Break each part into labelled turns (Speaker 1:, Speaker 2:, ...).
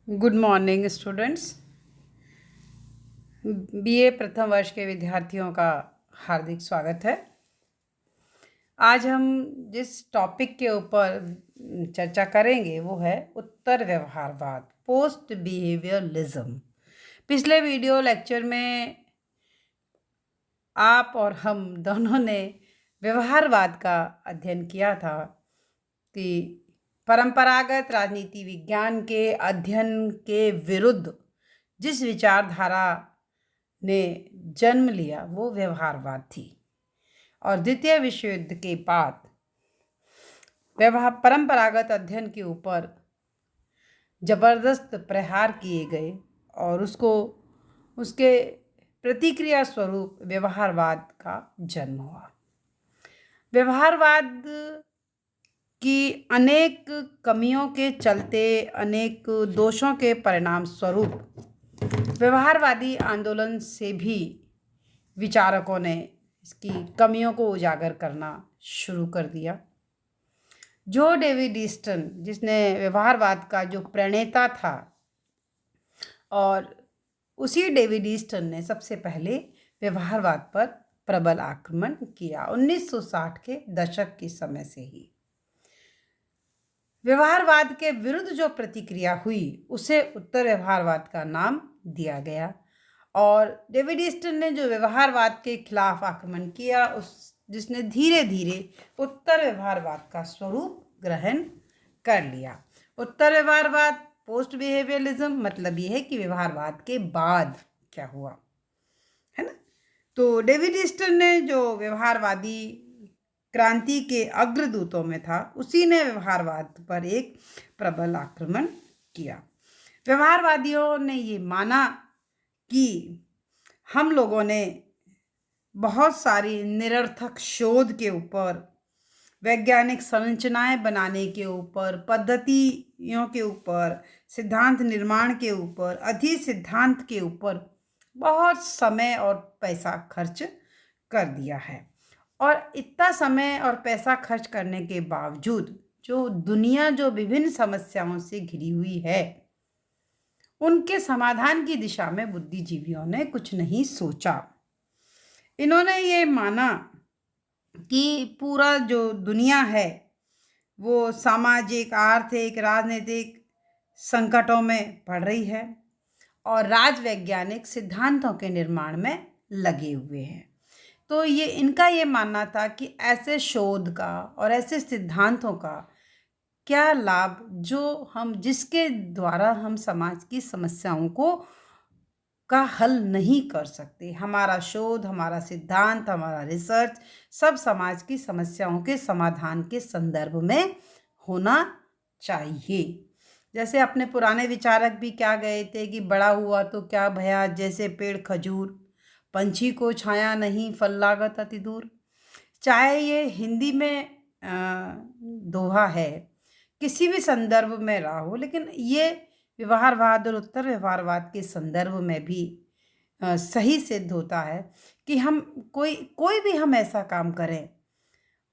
Speaker 1: Good morning students. BA प्रथम वर्ष के विद्यार्थियों का हार्दिक स्वागत है। आज हम जिस टॉपिक के ऊपर चर्चा करेंगे वो है उत्तर व्यवहारवाद, पोस्ट बिहेवियरलिज्म। पिछले वीडियो लेक्चर में आप और हम दोनों ने व्यवहारवाद का अध्ययन किया था कि परंपरागत राजनीति विज्ञान के अध्ययन के विरुद्ध जिस विचारधारा ने जन्म लिया वो व्यवहारवाद थी। और द्वितीय विश्व युद्ध के बाद परंपरागत अध्ययन के ऊपर जबरदस्त प्रहार किए गए और उसके प्रतिक्रिया स्वरूप व्यवहारवाद का जन्म हुआ। व्यवहारवाद की अनेक कमियों के चलते, अनेक दोषों के परिणाम स्वरूप व्यवहारवादी आंदोलन से भी विचारकों ने इसकी कमियों को उजागर करना शुरू कर दिया। जो डेविड ईस्टन, जिसने व्यवहारवाद का जो प्रणेता था, और उसी डेविड ईस्टन ने सबसे पहले व्यवहारवाद पर प्रबल आक्रमण किया 1960 के दशक के समय से ही। व्यवहारवाद के विरुद्ध जो प्रतिक्रिया हुई उसे उत्तर व्यवहारवाद का नाम दिया गया। और डेविड ईस्टन ने जो व्यवहारवाद के खिलाफ आक्रमण किया जिसने धीरे धीरे उत्तर व्यवहारवाद का स्वरूप ग्रहण कर लिया। उत्तर व्यवहारवाद, पोस्ट बिहेवियरलिज्म, मतलब ये है कि व्यवहारवाद के बाद क्या हुआ, है ना। तो डेविड ईस्टन ने जो व्यवहारवादी क्रांति के अग्रदूतों में था, उसी ने व्यवहारवाद पर एक प्रबल आक्रमण किया। व्यवहारवादियों ने ये माना कि हम लोगों ने बहुत सारी निरर्थक शोध के ऊपर, वैज्ञानिक संरचनाएं बनाने के ऊपर, पद्धतियों के ऊपर, सिद्धांत निर्माण के ऊपर, अधि सिद्धांत के ऊपर बहुत समय और पैसा खर्च कर दिया है। और इतना समय और पैसा खर्च करने के बावजूद जो दुनिया जो विभिन्न समस्याओं से घिरी हुई है, उनके समाधान की दिशा में बुद्धिजीवियों ने कुछ नहीं सोचा। इन्होंने ये माना कि पूरा जो दुनिया है वो सामाजिक, आर्थिक, राजनीतिक संकटों में पड़ रही है और राजवैज्ञानिक सिद्धांतों के निर्माण में लगे हुए हैं। तो इनका ये मानना था कि ऐसे शोध का और ऐसे सिद्धांतों का क्या लाभ जिसके द्वारा हम समाज की समस्याओं का हल नहीं कर सकते। हमारा शोध, हमारा सिद्धांत, हमारा रिसर्च सब समाज की समस्याओं के समाधान के संदर्भ में होना चाहिए। जैसे अपने पुराने विचारक भी क्या गए थे कि बड़ा हुआ तो क्या भया, जैसे पेड़ खजूर, पंछी को छाया नहीं, फल लागत अति दूर। चाहे ये हिंदी में दोहा है, किसी भी संदर्भ में रहा हो, लेकिन ये व्यवहारवाद और उत्तर व्यवहारवाद के संदर्भ में भी सही सिद्ध होता है कि हम कोई भी हम ऐसा काम करें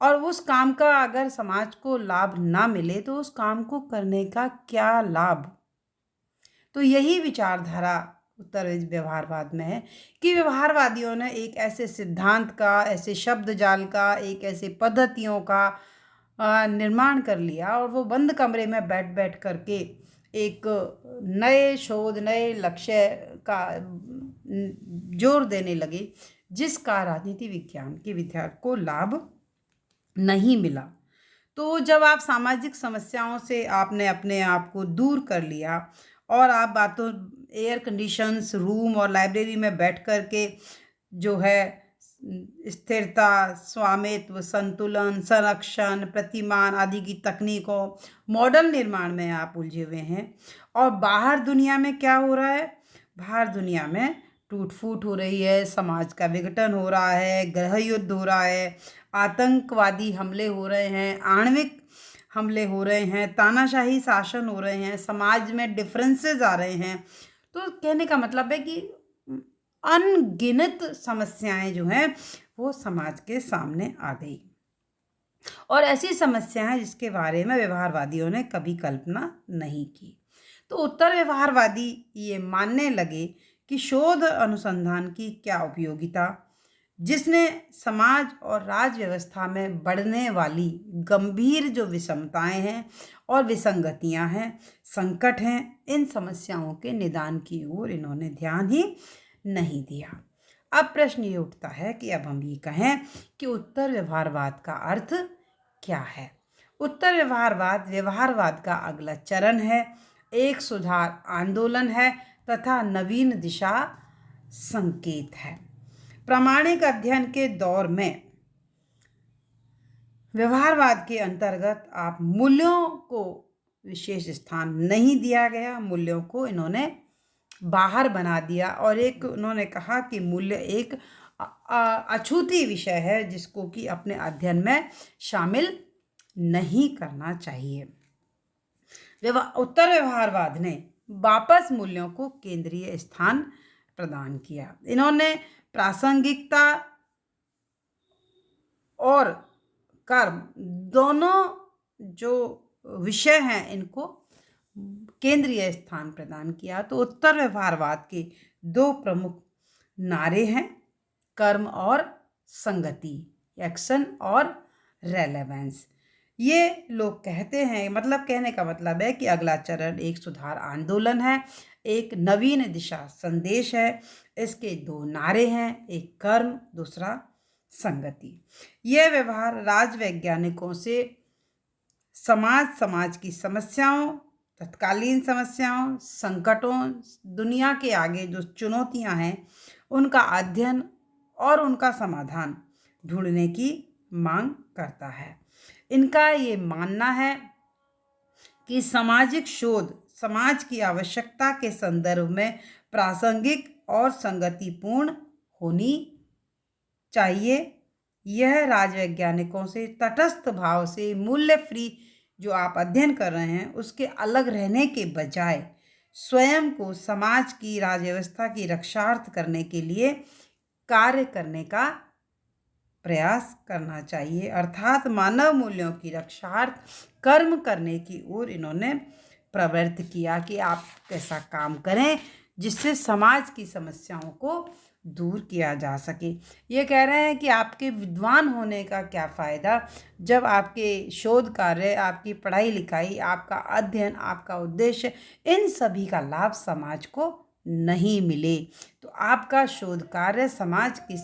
Speaker 1: और उस काम का अगर समाज को लाभ ना मिले तो उस काम को करने का क्या लाभ। तो यही विचारधारा उत्तर व्यवहारवाद में है कि व्यवहारवादियों ने एक ऐसे सिद्धांत का, ऐसे शब्द जाल का, एक ऐसे पद्धतियों का निर्माण कर लिया और वो बंद कमरे में बैठ बैठ करके एक नए शोध, नए लक्ष्य का जोर देने लगे, जिसका राजनीति विज्ञान के विद्यार्थी को लाभ नहीं मिला। तो जब आप सामाजिक समस्याओं से आपने अपने आप को दूर कर लिया और आप बातों एयर कंडीशंस रूम और लाइब्रेरी में बैठ कर के जो है स्थिरता, स्वामित्व, संतुलन, संरक्षण, प्रतिमान आदि की तकनीकों, मॉडल निर्माण में आप उलझे हुए हैं, और बाहर दुनिया में क्या हो रहा है, बाहर दुनिया में टूट फूट हो रही है, समाज का विघटन हो रहा है, गृह युद्ध हो रहा है, आतंकवादी हमले हो रहे हैं, आणविक हमले हो रहे हैं, तानाशाही शासन हो रहे हैं, समाज में डिफरेंसेस आ रहे हैं। तो कहने का मतलब है कि अनगिनत समस्याएं जो हैं वो समाज के सामने आ गई। और ऐसी समस्या है जिसके बारे में व्यवहारवादियों ने कभी कल्पना नहीं की। तो उत्तर व्यवहारवादी ये मानने लगे कि शोध अनुसंधान की क्या उपयोगिता, जिसने समाज और राज्य व्यवस्था में बढ़ने वाली गंभीर जो विषमताएं हैं और विसंगतियां हैं, संकट हैं, इन समस्याओं के निदान की ओर इन्होंने ध्यान ही नहीं दिया। अब प्रश्न ये उठता है कि अब हम ये कहें कि उत्तर व्यवहारवाद का अर्थ क्या है। उत्तर व्यवहारवाद व्यवहारवाद का अगला चरण है, एक सुधार आंदोलन है तथा नवीन दिशा संकेत है। प्रामाणिक अध्ययन के दौर में व्यवहारवाद के अंतर्गत आप मूल्यों को विशेष स्थान नहीं दिया गया, मूल्यों को इन्होंने बाहर बना दिया और एक उन्होंने कहा कि मूल्य एक अछूती विषय है जिसको कि अपने अध्ययन में शामिल नहीं करना चाहिए। उत्तर व्यवहारवाद ने वापस मूल्यों को केंद्रीय स्थान प्रदान किया। इन्होंने प्रासंगिकता और कर्म दोनों जो विषय हैं इनको केंद्रीय स्थान प्रदान किया। तो उत्तर व्यवहारवाद के दो प्रमुख नारे हैं, कर्म और संगति, एक्शन और रेलेवेंस। ये लोग कहते हैं, मतलब कहने का मतलब है कि अगला चरण एक सुधार आंदोलन है, एक नवीन दिशा संदेश है। इसके दो नारे हैं, एक कर्म, दूसरा संगति। यह व्यवहार राजवैज्ञानिकों से समाज की समस्याओं, तत्कालीन समस्याओं, संकटों, दुनिया के आगे जो चुनौतियां हैं उनका अध्ययन और उनका समाधान ढूंढने की मांग करता है। इनका ये मानना है कि सामाजिक शोध समाज की आवश्यकता के संदर्भ में प्रासंगिक और संगतिपूर्ण होनी चाहिए। यह राजवैज्ञानिकों से तटस्थ भाव से मूल्य फ्री जो आप अध्ययन कर रहे हैं उसके अलग रहने के बजाय स्वयं को समाज की राज्य व्यवस्था की रक्षार्थ करने के लिए कार्य करने का प्रयास करना चाहिए, अर्थात मानव मूल्यों की रक्षार्थ कर्म करने की ओर इन्होंने प्रवृत्त किया कि आप कैसा काम करें जिससे समाज की समस्याओं को दूर किया जा सके। ये कह रहे हैं कि आपके विद्वान होने का क्या फ़ायदा जब आपके शोध कार्य, आपकी पढ़ाई लिखाई, आपका अध्ययन, आपका उद्देश्य, इन सभी का लाभ समाज को नहीं मिले। तो आपका शोध कार्य समाज की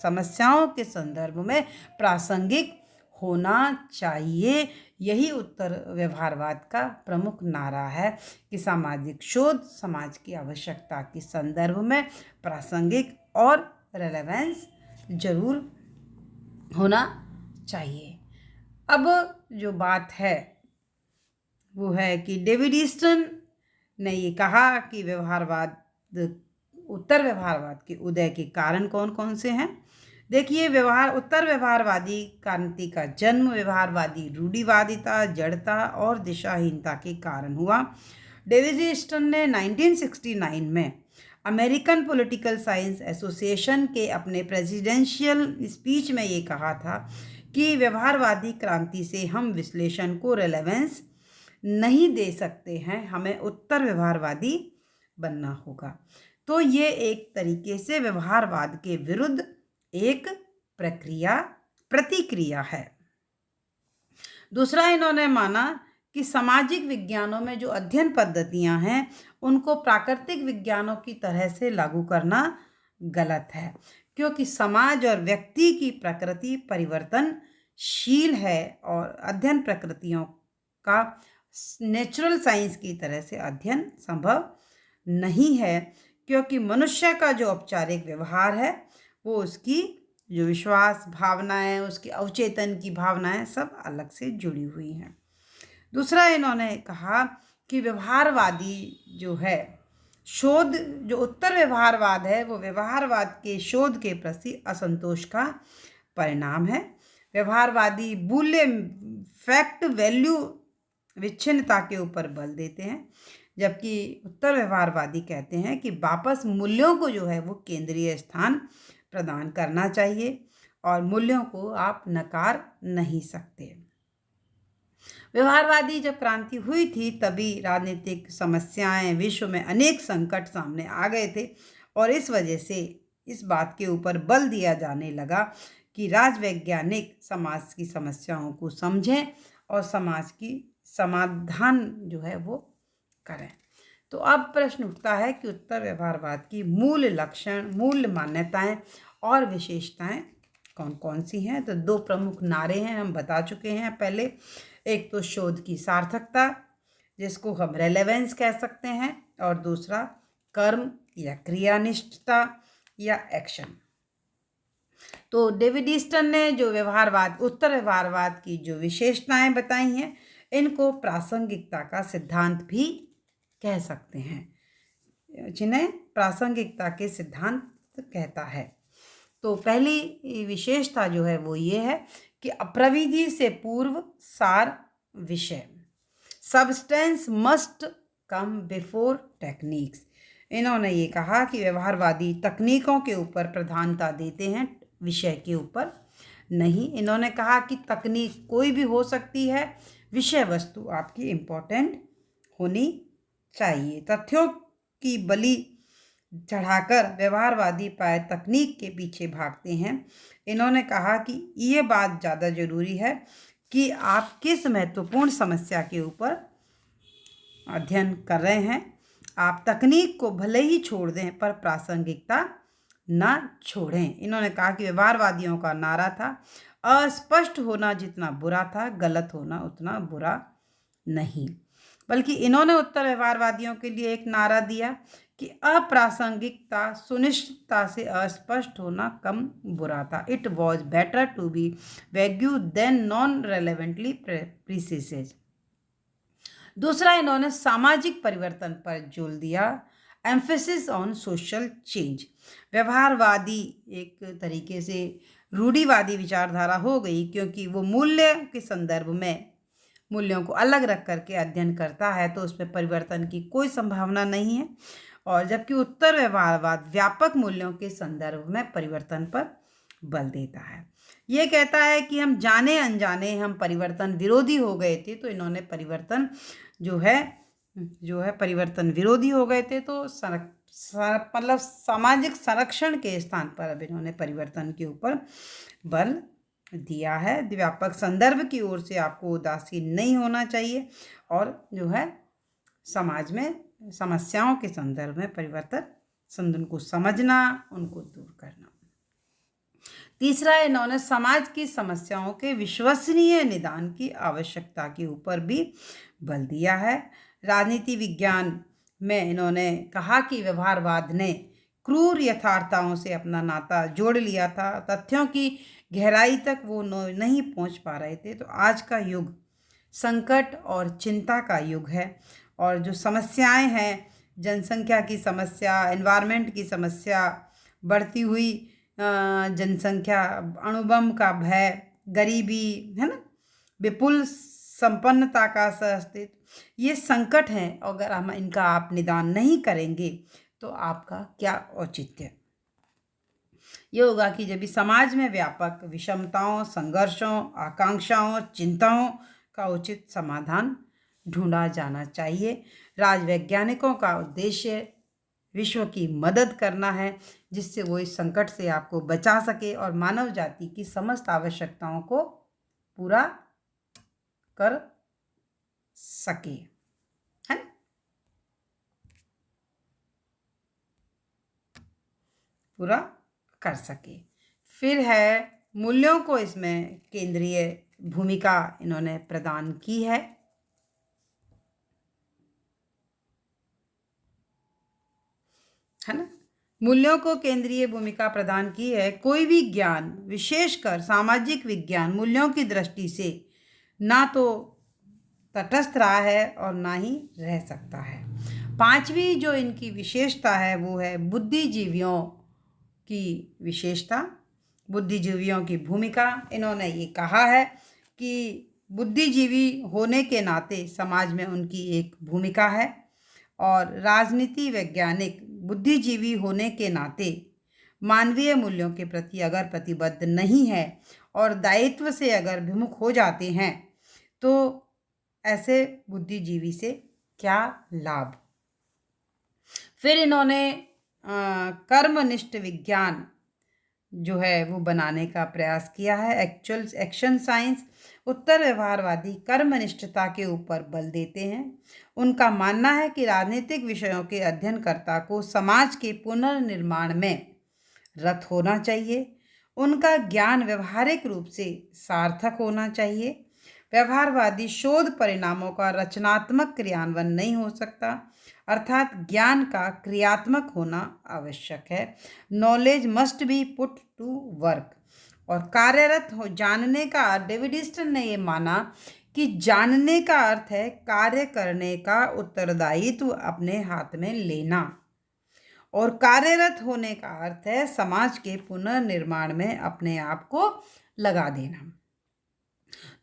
Speaker 1: समस्याओं के संदर्भ में प्रासंगिक होना चाहिए। यही उत्तर व्यवहारवाद का प्रमुख नारा है कि सामाजिक शोध समाज की आवश्यकता के संदर्भ में प्रासंगिक और रेलेवेंस जरूर होना चाहिए। अब जो बात है वो है कि डेविड ईस्टन ने ये कहा कि उत्तर व्यवहारवाद के उदय के कारण कौन कौन से हैं। देखिए, उत्तर व्यवहारवादी क्रांति का जन्म व्यवहारवादी रूढ़िवादिता, जड़ता और दिशाहीनता के कारण हुआ। डेविड ईस्टन ने 1969 में अमेरिकन पॉलिटिकल साइंस एसोसिएशन के अपने प्रेसिडेंशियल स्पीच में ये कहा था कि व्यवहारवादी क्रांति से हम विश्लेषण को रेलेवेंस नहीं दे सकते हैं, हमें उत्तर व्यवहारवादी बनना होगा। तो ये एक तरीके से व्यवहारवाद के विरुद्ध एक प्रतिक्रिया है। दूसरा, इन्होंने माना कि सामाजिक विज्ञानों में जो अध्ययन पद्धतियां हैं उनको प्राकृतिक विज्ञानों की तरह से लागू करना गलत है, क्योंकि समाज और व्यक्ति की प्रकृति परिवर्तनशील है और अध्ययन प्रकृतियों का नेचुरल साइंस की तरह से अध्ययन संभव नहीं है, क्योंकि मनुष्य का जो औपचारिक व्यवहार है वो उसकी जो विश्वास भावनाएं, उसकी अवचेतन की भावनाएं सब अलग से जुड़ी हुई हैं। दूसरा, इन्होंने कहा कि व्यवहारवादी जो है शोध, जो उत्तर व्यवहारवाद है वो व्यवहारवाद के शोध के प्रति असंतोष का परिणाम है। व्यवहारवादी मूल्य, फैक्ट वैल्यू विच्छिन्नता के ऊपर बल देते हैं, जबकि उत्तर व्यवहारवादी कहते हैं कि वापस मूल्यों को जो है वो केंद्रीय स्थान प्रदान करना चाहिए और मूल्यों को आप नकार नहीं सकते। व्यवहारवादी जब क्रांति हुई थी तभी राजनीतिक समस्याएं, विश्व में अनेक संकट सामने आ गए थे और इस वजह से इस बात के ऊपर बल दिया जाने लगा कि राजवैज्ञानिक समाज की समस्याओं को समझें और समाज की समाधान जो है वो करें। तो अब प्रश्न उठता है कि उत्तर व्यवहारवाद की मूल लक्षण, मूल मान्यताएं और विशेषताएं कौन कौन सी हैं। तो दो प्रमुख नारे हैं, हम बता चुके हैं पहले। एक तो शोध की सार्थकता, जिसको हम रेलेवेंस कह सकते हैं, और दूसरा कर्म या क्रियानिष्ठता या एक्शन। तो डेविड ईस्टन ने जो व्यवहारवाद, उत्तर व्यवहारवाद की जो विशेषताएं बताई हैं, इनको प्रासंगिकता का सिद्धांत भी कह सकते हैं, जिन्हें प्रासंगिकता के सिद्धांत कहता है। तो पहली विशेषता जो है वो ये है कि प्रविधि से पूर्व सार विषय, substance must come before techniques. इन्होंने ये कहा कि व्यवहारवादी तकनीकों के ऊपर प्रधानता देते हैं, विषय के ऊपर नहीं। इन्होंने कहा कि तकनीक कोई भी हो सकती है, विषय वस्तु आपकी इम्पोर्टेंट होनी चाहिए। तथ्यों की बलि चढ़ाकर व्यवहारवादी प्राय तकनीक के पीछे भागते हैं। इन्होंने कहा कि ये बात ज़्यादा ज़रूरी है कि आप किस महत्वपूर्ण समस्या के ऊपर अध्ययन कर रहे हैं। आप तकनीक को भले ही छोड़ दें पर प्रासंगिकता ना छोड़ें। इन्होंने कहा कि व्यवहारवादियों का नारा था, अस्पष्ट होना जितना बुरा था, गलत होना उतना बुरा नहीं। बल्कि इन्होंने उत्तर व्यवहारवादियों के लिए एक नारा दिया कि अप्रासंगिकता सुनिश्चितता से अस्पष्ट होना कम बुरा था। It was better to be vague than non relevantly precises. दूसरा, इन्होंने सामाजिक परिवर्तन पर जोर दिया, एम्फेसिस ऑन सोशल चेंज। व्यवहारवादी एक तरीके से रूढ़िवादी विचारधारा हो गई, क्योंकि वो मूल्य के संदर्भ में मूल्यों को अलग रख करके अध्ययन करता है, तो उसमें परिवर्तन की कोई संभावना नहीं है। और जबकि उत्तर व्यवहारवाद व्यापक मूल्यों के संदर्भ में परिवर्तन पर बल देता है। ये कहता है कि हम जाने अनजाने हम परिवर्तन विरोधी हो गए थे, तो इन्होंने परिवर्तन जो है परिवर्तन विरोधी हो गए थे, तो मतलब सामाजिक संरक्षण के स्थान पर अब इन्होंने परिवर्तन के ऊपर बल दिया है। व्यापक संदर्भ की ओर से आपको उदासीन नहीं होना चाहिए और जो है समाज में समस्याओं के संदर्भ में परिवर्तन को समझना, उनको दूर करना। तीसरा, इन्होंने समाज की समस्याओं के विश्वसनीय निदान की आवश्यकता के ऊपर भी बल दिया है। राजनीति विज्ञान में इन्होंने कहा कि व्यवहारवाद ने क्रूर यथार्थताओं से अपना नाता जोड़ लिया था, तथ्यों की गहराई तक वो नहीं पहुंच पा रहे थे। तो आज का युग संकट और चिंता का युग है, और जो समस्याएं हैं, जनसंख्या की समस्या, एनवायरनमेंट की समस्या, बढ़ती हुई जनसंख्या, अणुबम का भय, गरीबी, है ना, विपुल संपन्नता का अस्तित्व, ये संकट हैं। अगर हम इनका आप निदान नहीं करेंगे तो आपका क्या औचित्य। ये होगा कि जब भी समाज में व्यापक विषमताओं, संघर्षों, आकांक्षाओं, चिंताओं का उचित समाधान ढूंढा जाना चाहिए। राजवैज्ञानिकों का उद्देश्य विश्व की मदद करना है, जिससे वो इस संकट से आपको बचा सके और मानव जाति की समस्त आवश्यकताओं को पूरा कर सके, है ना? पूरा कर सके। फिर है मूल्यों को इसमें केंद्रीय भूमिका इन्होंने प्रदान की है। ना, मूल्यों को केंद्रीय भूमिका प्रदान की है। कोई भी ज्ञान, विशेषकर सामाजिक विज्ञान, मूल्यों की दृष्टि से ना तो तटस्थ रहा है और ना ही रह सकता है। पांचवी जो इनकी विशेषता है वो है बुद्धिजीवियों की विशेषता, बुद्धिजीवियों की भूमिका। इन्होंने ये कहा है कि बुद्धिजीवी होने के नाते समाज में उनकी एक भूमिका है, और राजनीति वैज्ञानिक बुद्धिजीवी होने के नाते मानवीय मूल्यों के प्रति अगर प्रतिबद्ध नहीं है और दायित्व से अगर विमुख हो जाते हैं तो ऐसे बुद्धिजीवी से क्या लाभ। फिर इन्होंने कर्मनिष्ठ विज्ञान जो है वो बनाने का प्रयास किया है, एक्चुअल एक्शन साइंस। उत्तर व्यवहारवादी कर्मनिष्ठता के ऊपर बल देते हैं। उनका मानना है कि राजनीतिक विषयों के अध्ययनकर्ता को समाज के पुनर्निर्माण में रत होना चाहिए। उनका ज्ञान व्यवहारिक रूप से सार्थक होना चाहिए। व्यवहारवादी शोध परिणामों का रचनात्मक क्रियान्वयन नहीं हो सकता, अर्थात ज्ञान का क्रियात्मक होना आवश्यक है। Knowledge must be put to work. और कार्यरत हो जानने का, डेविड ईस्टन ने ये माना कि जानने का अर्थ है कार्य करने का उत्तरदायित्व अपने हाथ में लेना, और कार्यरत होने का अर्थ है समाज के पुनर्निर्माण में अपने आप को लगा देना।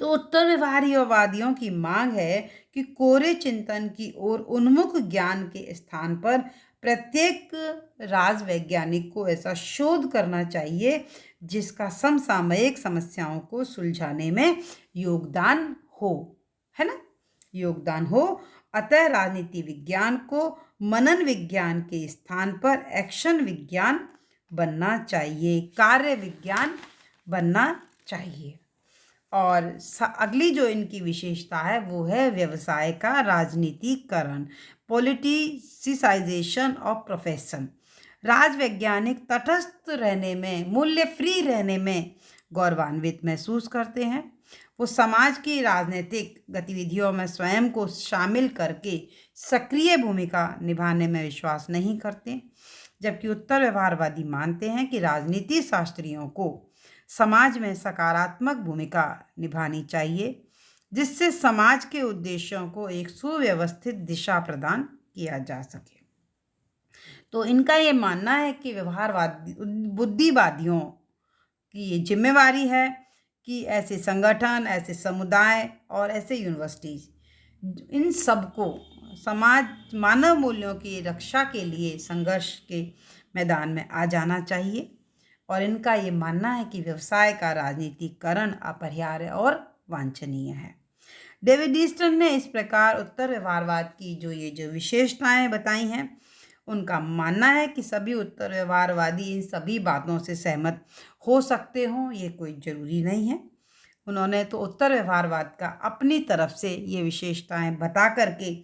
Speaker 1: तो उत्तर व्यवहारवादियों की मांग है कि कोरे चिंतन की ओर उन्मुख ज्ञान के स्थान पर प्रत्येक राजवैज्ञानिक को ऐसा शोध करना चाहिए जिसका समसामयिक समस्याओं को सुलझाने में योगदान हो, है ना, योगदान हो। अतः राजनीति विज्ञान को मनन विज्ञान के स्थान पर एक्शन विज्ञान बनना चाहिए, कार्य विज्ञान बनना चाहिए। और अगली जो इनकी विशेषता है वो है व्यवसाय का राजनीतिकरण, पॉलिटिसाइजेशन ऑफ प्रोफेशन। राजवैज्ञानिक तटस्थ रहने में, मूल्य फ्री रहने में गौरवान्वित महसूस करते हैं। वो समाज की राजनीतिक गतिविधियों में स्वयं को शामिल करके सक्रिय भूमिका निभाने में विश्वास नहीं करते, जबकि उत्तर व्यवहारवादी मानते हैं कि राजनीति शास्त्रियों को समाज में सकारात्मक भूमिका निभानी चाहिए जिससे समाज के उद्देश्यों को एक सुव्यवस्थित दिशा प्रदान किया जा सके। तो इनका ये मानना है कि व्यवहारवादी बुद्धिवादियों की ये जिम्मेवारी है कि ऐसे संगठन, ऐसे समुदाय और ऐसे यूनिवर्सिटीज, इन सबको समाज मानव मूल्यों की रक्षा के लिए संघर्ष के मैदान में आ जाना चाहिए। और इनका ये मानना है कि व्यवसाय का राजनीतिकरण अपरिहार्य और वांछनीय है। डेविड ईस्टन ने इस प्रकार उत्तर व्यवहारवाद की जो विशेषताएं बताई हैं, उनका मानना है कि सभी उत्तर व्यवहारवादी इन सभी बातों से सहमत हो सकते हों, ये कोई ज़रूरी नहीं है। उन्होंने तो उत्तर व्यवहारवाद का अपनी तरफ से ये विशेषताएं बता करके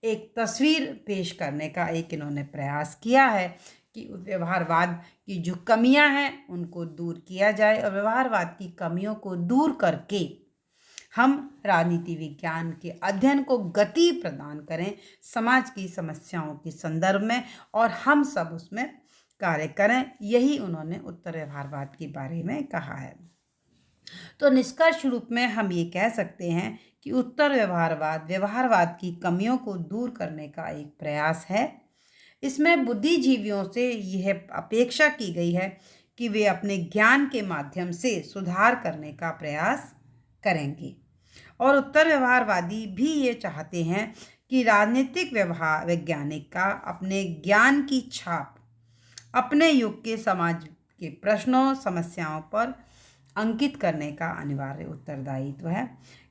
Speaker 1: एक तस्वीर पेश करने का एक इन्होंने प्रयास किया है कि व्यवहारवाद की जो कमियां हैं उनको दूर किया जाए, और व्यवहारवाद की कमियों को दूर करके हम राजनीति विज्ञान के अध्ययन को गति प्रदान करें समाज की समस्याओं के संदर्भ में, और हम सब उसमें कार्य करें। यही उन्होंने उत्तर व्यवहारवाद के बारे में कहा है। तो निष्कर्ष रूप में हम ये कह सकते हैं कि उत्तर व्यवहारवाद की कमियों को दूर करने का एक प्रयास है। इसमें बुद्धिजीवियों से यह अपेक्षा की गई है कि वे अपने ज्ञान के माध्यम से सुधार करने का प्रयास करेंगे, और उत्तर व्यवहारवादी भी ये चाहते हैं कि राजनीतिक वैज्ञानिक का अपने ज्ञान की छाप अपने युग के समाज के प्रश्नों, समस्याओं पर अंकित करने का अनिवार्य उत्तरदायित्व है।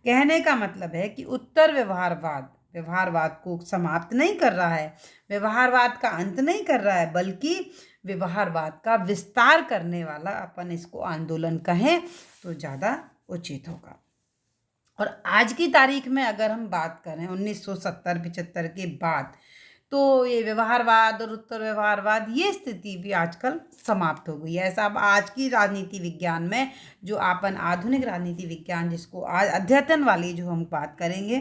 Speaker 1: कहने का मतलब है कि उत्तर व्यवहारवाद को समाप्त नहीं कर रहा है, व्यवहारवाद का अंत नहीं कर रहा है, बल्कि व्यवहारवाद का विस्तार करने वाला, अपन इसको आंदोलन कहें तो ज़्यादा उचित होगा। और आज की तारीख में अगर हम बात करें 1970-75 के बाद, तो ये व्यवहारवाद और उत्तर व्यवहारवाद ये स्थिति भी आजकल समाप्त हो गई है। ऐसा अब आज की राजनीति विज्ञान में जो अपन आधुनिक राजनीति विज्ञान जिसको आज अध्ययन वाली जो हम बात करेंगे,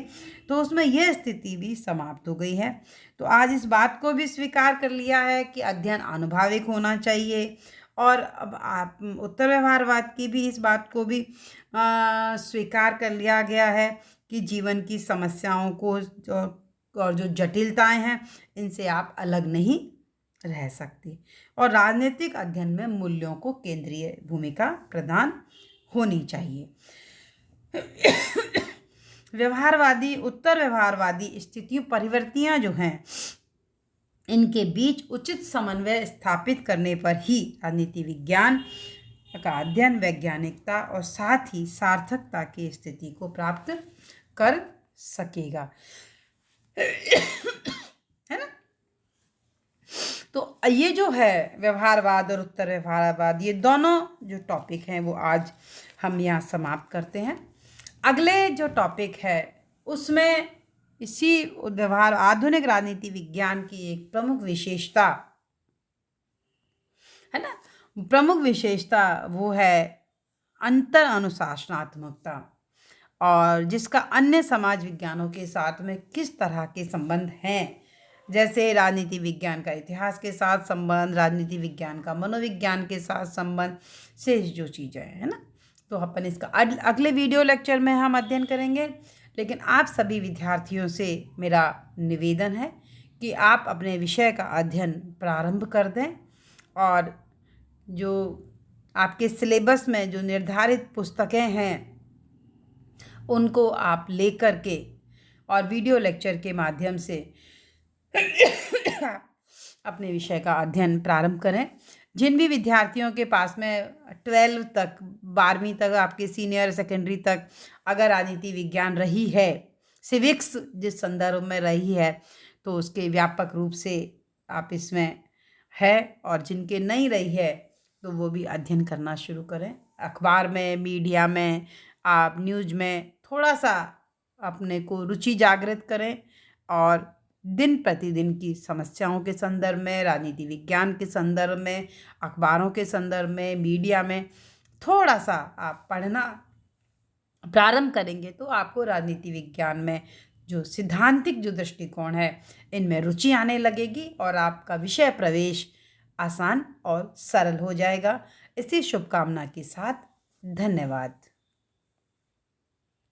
Speaker 1: तो उसमें यह स्थिति भी समाप्त हो गई है। तो आज इस बात को भी स्वीकार कर लिया है कि अध्ययन आनुभाविक होना चाहिए, और अब आप उत्तर व्यवहारवाद की भी इस बात को भी स्वीकार कर लिया गया है कि जीवन की समस्याओं को और जो जटिलताएं हैं इनसे आप अलग नहीं रह सकते, और राजनीतिक अध्ययन में मूल्यों को केंद्रीय भूमिका प्रदान होनी चाहिए। उत्तर व्यवहारवादी स्थितियों परिवर्तियां जो हैं इनके बीच उचित समन्वय स्थापित करने पर ही राजनीति विज्ञान का अध्ययन वैज्ञानिकता और साथ ही सार्थकता की स्थिति को प्राप्त कर सकेगा, है ना। तो ये जो है व्यवहारवाद और उत्तर व्यवहारवाद, ये दोनों जो टॉपिक हैं वो आज हम यहाँ समाप्त करते हैं। अगले जो टॉपिक है उसमें इसी व्यवहार आधुनिक राजनीति विज्ञान की एक प्रमुख विशेषता है ना, प्रमुख विशेषता वो है अंतर अनुशासनात्मकता, और जिसका अन्य समाज विज्ञानों के साथ में किस तरह के संबंध हैं, जैसे राजनीति विज्ञान का इतिहास के साथ संबंध, राजनीति विज्ञान का मनोविज्ञान के साथ संबंध से जो चीज़ें है ना, तो अपन इसका अगले वीडियो लेक्चर में हम अध्ययन करेंगे। लेकिन आप सभी विद्यार्थियों से मेरा निवेदन है कि आप अपने विषय का अध्ययन प्रारंभ कर दें, और जो आपके सिलेबस में जो निर्धारित पुस्तकें हैं उनको आप लेकर के और वीडियो लेक्चर के माध्यम से अपने विषय का अध्ययन प्रारंभ करें। जिन भी विद्यार्थियों के पास में 12 तक 12वीं तक आपके सीनियर सेकेंडरी तक अगर राजनीति विज्ञान रही है, सिविक्स जिस संदर्भ में रही है, तो उसके व्यापक रूप से आप इसमें है, और जिनके नहीं रही है तो वो भी अध्ययन करना शुरू करें। अखबार में, मीडिया में, आप न्यूज़ में थोड़ा सा अपने को रुचि जागृत करें, और दिन प्रतिदिन की समस्याओं के संदर्भ में, राजनीति विज्ञान के संदर्भ में, अखबारों के संदर्भ में, मीडिया में थोड़ा सा आप पढ़ना प्रारंभ करेंगे तो आपको राजनीति विज्ञान में जो सिद्धांतिक जो दृष्टिकोण है इनमें रुचि आने लगेगी, और आपका विषय प्रवेश आसान और सरल हो जाएगा। इसी शुभकामना के साथ धन्यवाद।